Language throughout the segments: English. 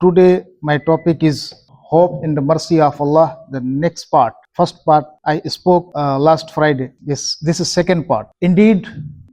Today my topic is hope in the mercy of Allah. The next part. First part I spoke last Friday. This is second part. Indeed,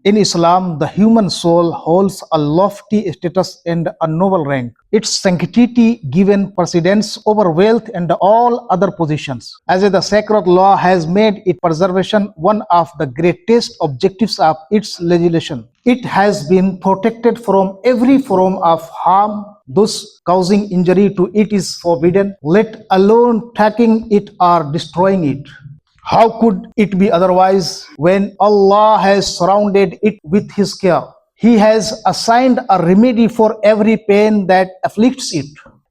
in Islam, the human soul holds a lofty status and a noble rank. Its sanctity given precedence over wealth and all other positions. As the sacred law has made its preservation one of the greatest objectives of its legislation. It has been protected from every form of harm, thus causing injury to it is forbidden, let alone taking it or destroying it. How could it be otherwise when Allah has surrounded it with His care? He has assigned a remedy for every pain that afflicts it,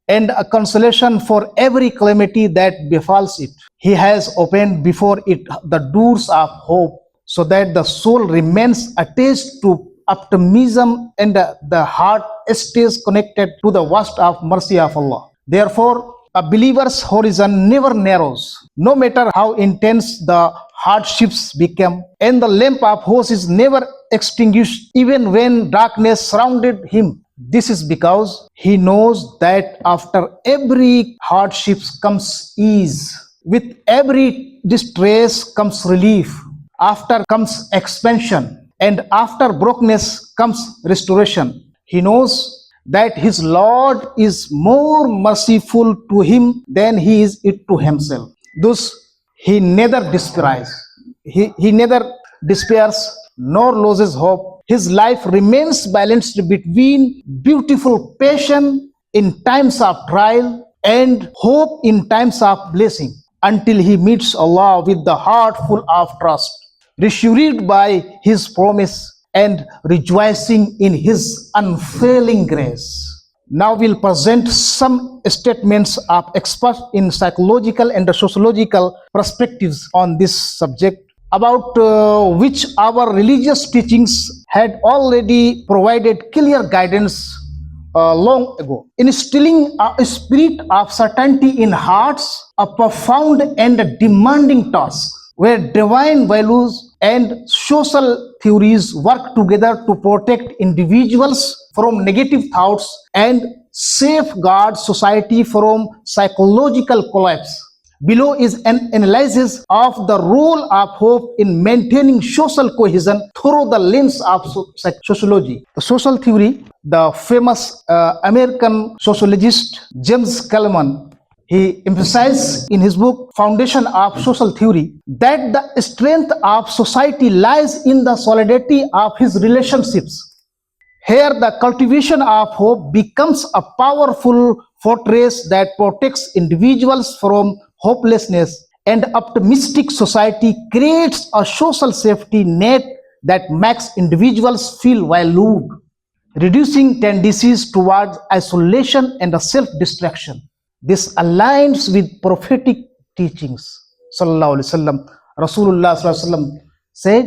and a consolation for every calamity that befalls it. He has opened before it the doors of hope, so that the soul remains attached to optimism and the heart stays connected to the vast of mercy of Allah. Therefore, a believer's horizon never narrows, no matter how intense the hardships become, and the lamp of hope is never extinguished even when darkness surrounded him. This is because he knows that after every hardship comes ease, with every distress comes relief, after comes expansion, and after brokenness comes restoration. He knows that his Lord is more merciful to him than he is it to himself. Thus, he neither despairs. He neither despairs nor loses hope. His life remains balanced between beautiful passion in times of trial and hope in times of blessing, until he meets Allah with the heart full of trust, reassured by his promise and rejoicing in his unfailing grace. Now we'll present some statements of experts in psychological and sociological perspectives on this subject, about which our religious teachings had already provided clear guidance long ago. Instilling a spirit of certainty in hearts, a profound and demanding task, where divine values and social theories work together to protect individuals from negative thoughts and safeguard society from psychological collapse. Below is an analysis of the role of hope in maintaining social cohesion through the lens of sociology. The social theory, the famous American sociologist James Coleman, he emphasized in his book Foundation of Social Theory that the strength of society lies in the solidity of his relationships. Here the cultivation of hope becomes a powerful fortress that protects individuals from hopelessness, and optimistic society creates a social safety net that makes individuals feel valued, reducing tendencies towards isolation and self-destruction. This aligns with prophetic teachings. Sallallahu Alaihi Wasallam. Rasulullah Sallallahu Alaihi Wasallam said,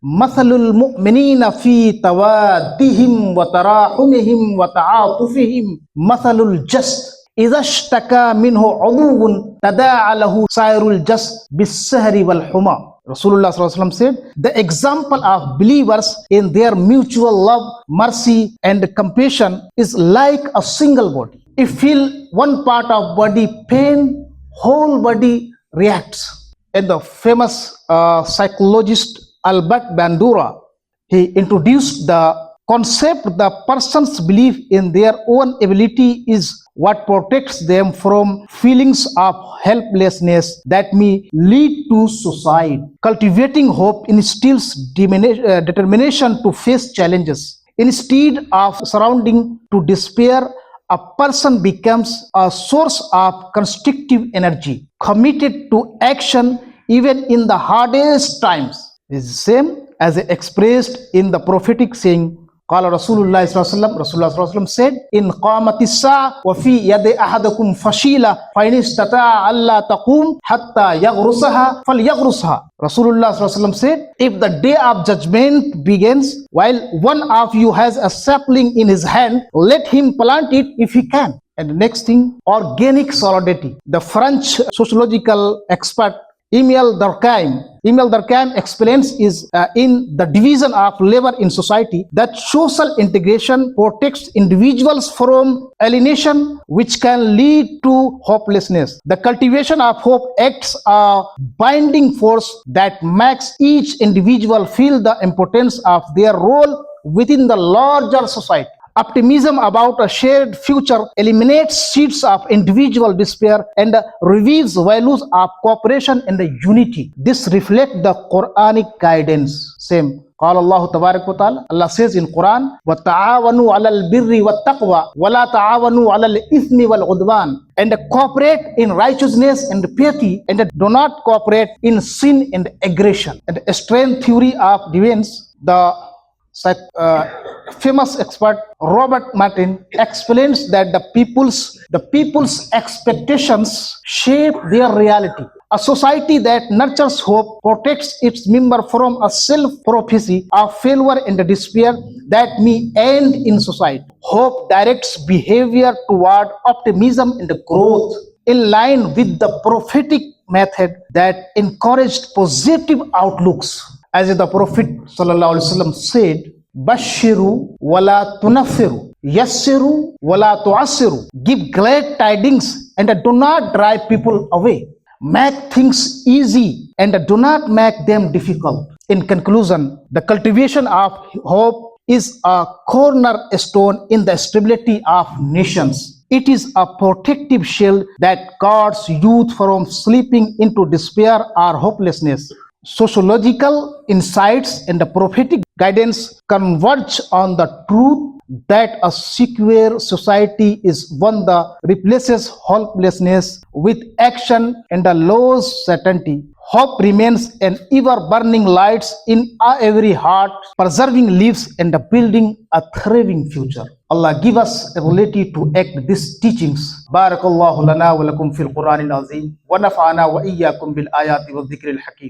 "Mathalul mu'minina fi tawaddihim wa tarahumihim wa ta'atufihim mathalul jasad idha ishtaka minhu 'udwun tada'a lahu sairul jasad bis-sahri wal huma." Rasulullah Sallallahu Alaihi Wasallam said, the example of believers in their mutual love, mercy, and compassion is like a single body. If feel one part of body pain, whole body reacts. And the famous psychologist Albert Bandura, he introduced the concept the person's belief in their own ability is what protects them from feelings of helplessness that may lead to suicide. Cultivating hope instills determination to face challenges. Instead of surrounding to despair, a person becomes a source of constructive energy, committed to action even in the hardest times. This is the same as expressed in the prophetic saying, Qala Rasulullah sallallahu alaihi wasallam. Rasulullah sallallahu alaihi wasallam said, "In qamatis sa'a wa fi yadi ahadakum fashila fa in istata'a alla taqum hatta yaghrusaha falyaghrusaha." Rasulullah sallallahu alaihi wasallam said, if the day of judgment begins while one of you has a sapling in his hand, let him plant it if he can. And the next thing, organic solidity. The French sociological expert Emile Durkheim. Emile Durkheim explains is in the division of labor in society that social integration protects individuals from alienation, which can lead to hopelessness. The cultivation of hope acts a binding force that makes each individual feel the importance of their role within the larger society. Optimism about a shared future eliminates seeds of individual despair and reveals values of cooperation and unity. This reflects the Quranic guidance. Same. قال الله تبارك وتعالى, Allah says in Quran, وَتَعَاوَنُوا عَلَى الْبِرِّ وَالتَّقْوَى وَلَا تَعَاوَنُوا عَلَى الْإِثْمِ وَالْعُدْوَانِ, and cooperate in righteousness and piety, and do not cooperate in sin and aggression. And a strange theory of defense, the famous expert Robert Merton explains that the people's expectations shape their reality. A society that nurtures hope protects its member from a self-prophecy of failure and despair that may end in society. Hope directs behavior toward optimism and growth, in line with the prophetic method that encouraged positive outlooks. As the Prophet ﷺ said, Bashiru wala tunaffiru, yassiru wala tuassiru. Give glad tidings and do not drive people away. Make things easy and do not make them difficult. In conclusion, the cultivation of hope is a cornerstone in the stability of nations. It is a protective shield that guards youth from slipping into despair or hopelessness. Sociological insights and the prophetic guidance converge on the truth that a secure society is one that replaces hopelessness with action and allows certainty. Hope remains an ever-burning light in every heart, preserving lives and building a thriving future. Allah give us ability to act these teachings. Barakallahu lana wa lakum fil Qur'anil azim wa nafa'ana wa iyyakum bil ayati wa dhikril hakim.